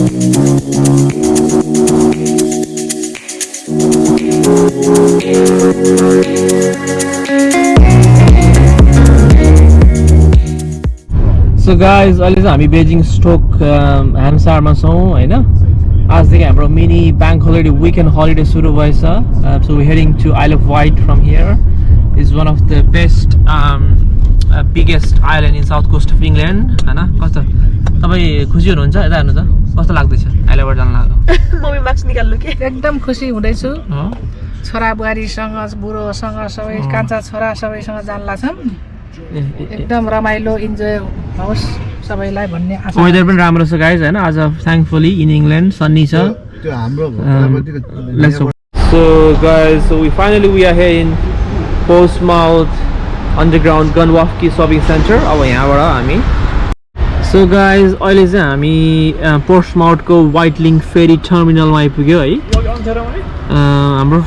So guys, अहिले चाहिँ हामी बेजिङ स्टोक ह्याम्सारमा छौँ हैन आजदेखि हाम्रो mini bank holiday weekend holiday सुरु भएछ so we're heading to Isle of Wight from here. It's one of the best biggest island in south coast of England हैन कस्तो तपाई खुसी हुनुहुन्छ यता हेर्नु त कस्तो लाग्दैछ आइलेबाट जान लाग्यो मम्मी मार्क्स निकाल्नु के एकदम खुसी हुँदैछु छोरा बुहारीसँग बुढोसँग सबै कान्छा छोरा सबैसँग जान लाग्छन् एकदम रमाइलो इन्जोय होस् सबैलाई भन्ने आशा वेदर पनि राम्रो छ गाइज हैन आज थ्याङ्कफुली इन इंग्लैंड सन्नी छ त्यो हाम्रो So guys, so we are here in Portsmouth underground Gunwafki shopping center अब यहाँबाट हामी So guys, अहिले चाहिँ हामी Portsmouth को White Link ferry terminal मा आइपुग्यो है हाम्रो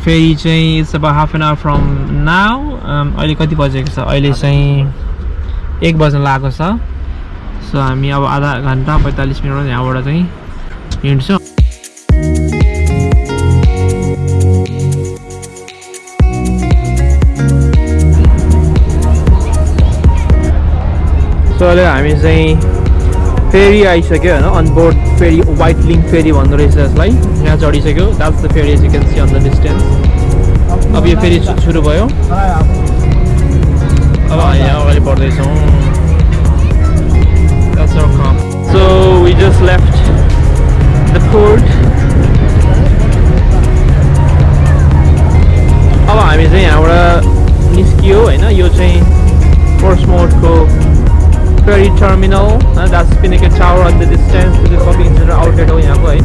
ferry चाहिँ it's about half an hour from now अहिले कति बजेको छ अहिले चाहिँ 1 बज्न लागेको छ सो हामी अब आधा घण्टा 45 मिनेटमा यहाँबाट चाहिँ हिँड्छौँ सो अहिले हामी चाहिँ फेरी आइसक्यो हैन on board ferry Wightlink ferry भन्दो रहेछ यसलाई यहाँ चढिसक्यो that's the ferry as you can see on the distance अब यो फेरी सुरु भयो अब यहाँ अगाडि बढ्दैछौँ That's our camp. So we just left the port. अब हामी चाहिँ यहाँबाट निस्कियो हैन यो चाहिँ Portsmouth को ferry terminal. That's Pinnacle Tower on the distance to the shopping center outlet हो यहाँको है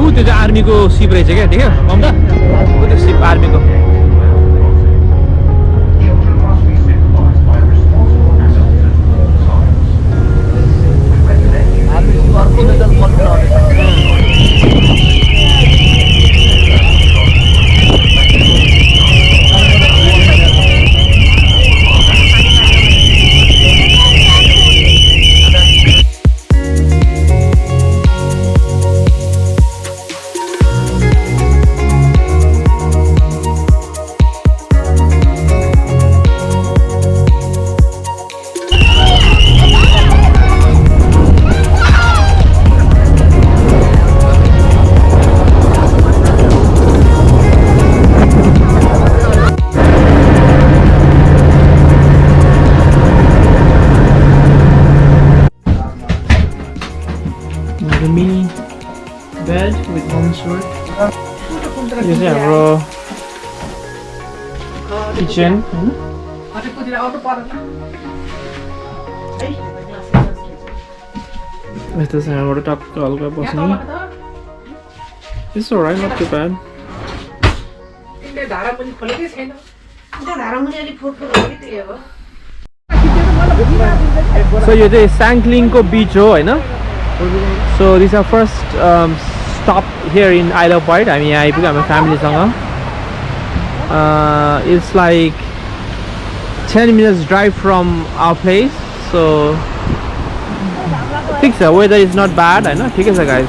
त्यो चाहिँ आर्मीको सिप रहेछ क्या देख्यो कम्दा त्यो सिप आर्मीको mini bed with one sword. This is our kitchen. This is our top call. It's alright, not too bad. So you say Sanklinko beach ho, hai na? So this is our first stop here in Isle of Wight. I mean, I am a family sanga. It's like 10 minutes drive from our place. So I think the weather is not bad. I know, ठीक है sir guys.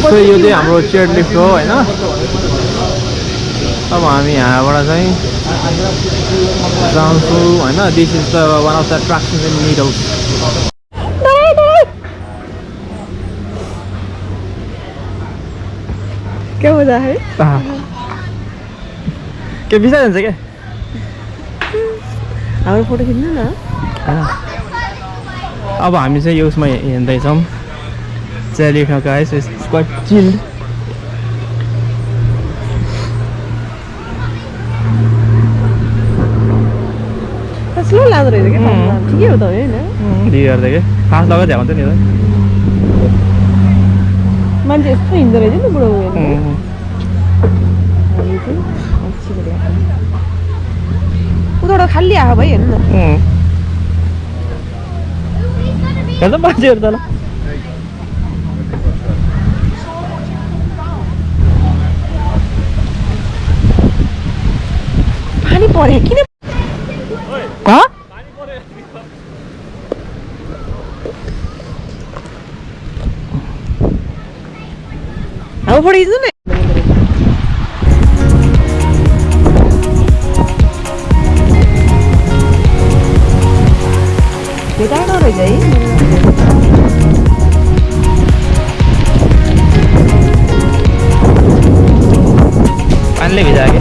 So यो चाहिँ हाम्रो chair lift हो हैन अब हामी यहाँबाट चाहिँ जान्छौँ हैन this is the one of the attractions in Needles क्या मजा है के बिसा जान्छ के हाम्रो फोटो खिच्नु न अब हामी चाहिँ यो उसमा हिँड्दैछौँ Jellyfish guys, it's quite chilled. Slow लाग्दो रहेछ के ठिकै हो त हैन ढिलो गर्दै के फास्ट लगाउँदै हुन्छ नि त मान्छे यस्तो हिँड्दो रहेछ नि बुढो उयो हामी चाहिँ अच्छी बढिया उताबाट खाली आयो भाइ हेर्नु न हेर्छ मान्छेहरु त ल पानी पर्यो किन How far is it? Kita nak orang jai. Panle bisa ke?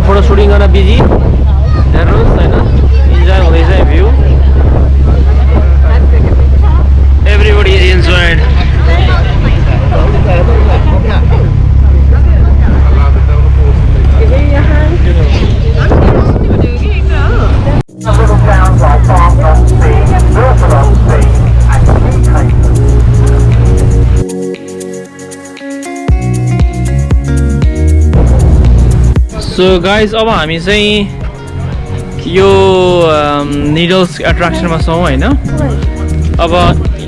Photo shooting गर्न बिजी हेर्नुहोस् हैन इन्जॉय हुँदैछ view everybody is enjoyed So guys, अब हामी चाहिँ यो निडल्स एट्र्याक्सनमा छौँ हैन अब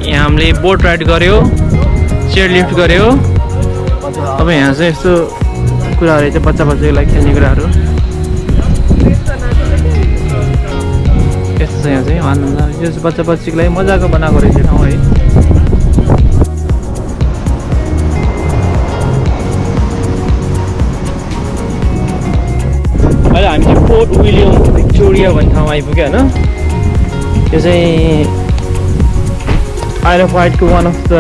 यहाँ हामीले बोट राइड गर्यो चेयर लिफ्ट गर्यो अब यहाँ चाहिँ यस्तो कुराहरु चाहिँ बच्चाको लागि खेल्ने कुराहरु यस्तो छ यहाँ चाहिँ आनन्द यो बच्चाको लागि मजाको बनाएको रहेछ ठाउँ है अहिले हामी चाहिँ पोर्ट विलियम भिक्टोरिया भन्ने ठाउँमा आइपुग्यो हैन यो चाहिँ आइल अफ वाइटको वान अफ द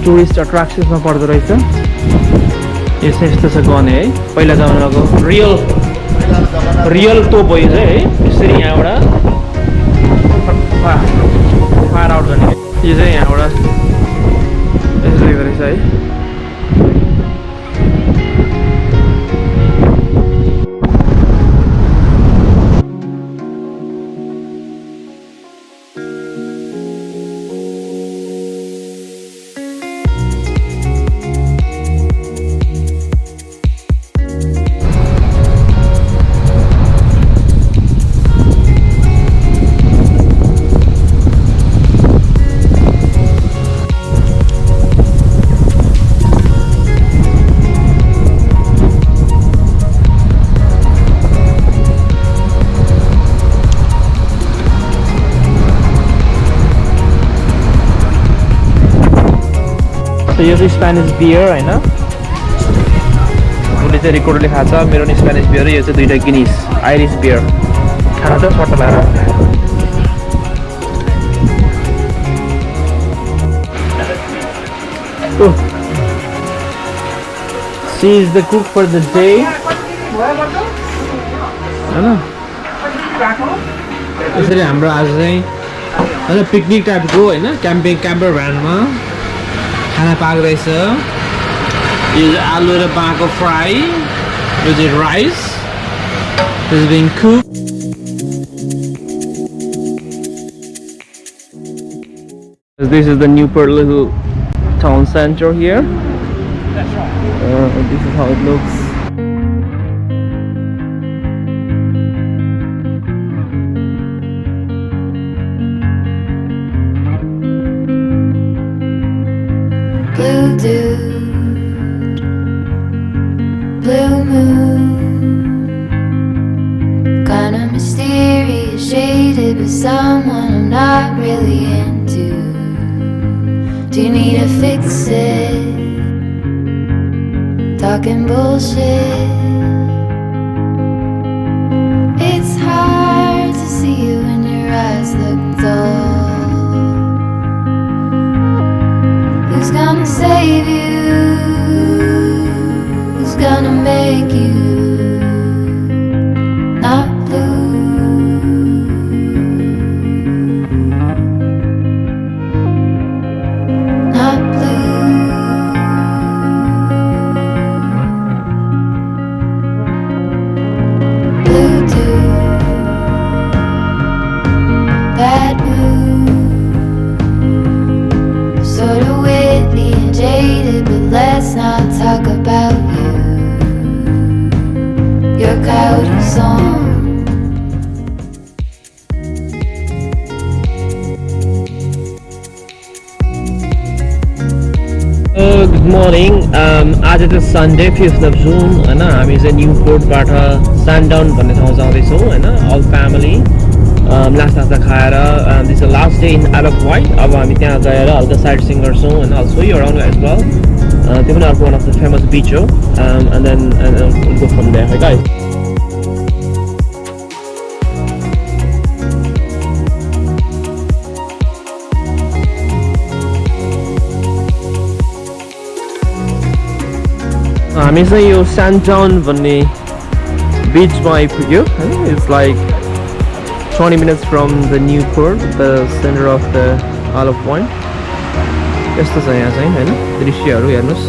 टुरिस्ट अट्र्याक्सन्समा पर्दो रहेछ यो चाहिँ यस्तो छ गन है पहिला जमानाको रियल तोप हो यो चाहिँ है यसरी यहाँबाट फायर आउट गर्ने यो चाहिँ यहाँबाट यसरी गरेछ है So यो चाहिँ स्पेनिस बियर हैन उसले चाहिँ रेकर्डले खान्छ मेरो नि स्पेनिस बियर यो चाहिँ दुईटा गिनिस आइरिस बियर खाना त सट्ट लाएर She is the cook for the day हैन यसरी हाम्रो आज चाहिँ हैन पिकनिक टाइपको हैन क्याम्पर भ्यानमा खाना पाएको रहेछ यो चाहिँ आलु र बाँको फ्राई यो चाहिँ rice This is being cooked This is the Newport little town center here This is how it looks Blue dew, blue moon, kinda mysterious, shaded with someone I'm not really into. Do you need to fix it? Talking bullshit. It's hard to see you when your eyes look dull. Who's gonna save you? Who's gonna make you not blue? Not blue. Blue too. Bad mood. Sort of witty and jaded, but let's not talk about you. Your coyote song. Good morning. आज चाहिँ Sunday 5th of June हैन हामी चाहिँ न्युपोर्टबाट sundown भन्ने ठाउँ जाँदैछौँ हैन all family नास्ता खाएर this is the last day in Isle of Wight अब हामी त्यहाँ गएर हल्का साइट सिइङ गर्छौँ and I'll show you around as well त्यो पनि अर्को one of the famous beach हो and then we'll go from there. Hi guys. हामी चाहिँ यो सनडाउन भन्ने बीचमा आइपुग्यो हैन it's like 20 minutes from the Newport, the center of the Isle of Wight. यस्तो छ यहाँ चाहिँ हैन दृश्यहरू हेर्नुस्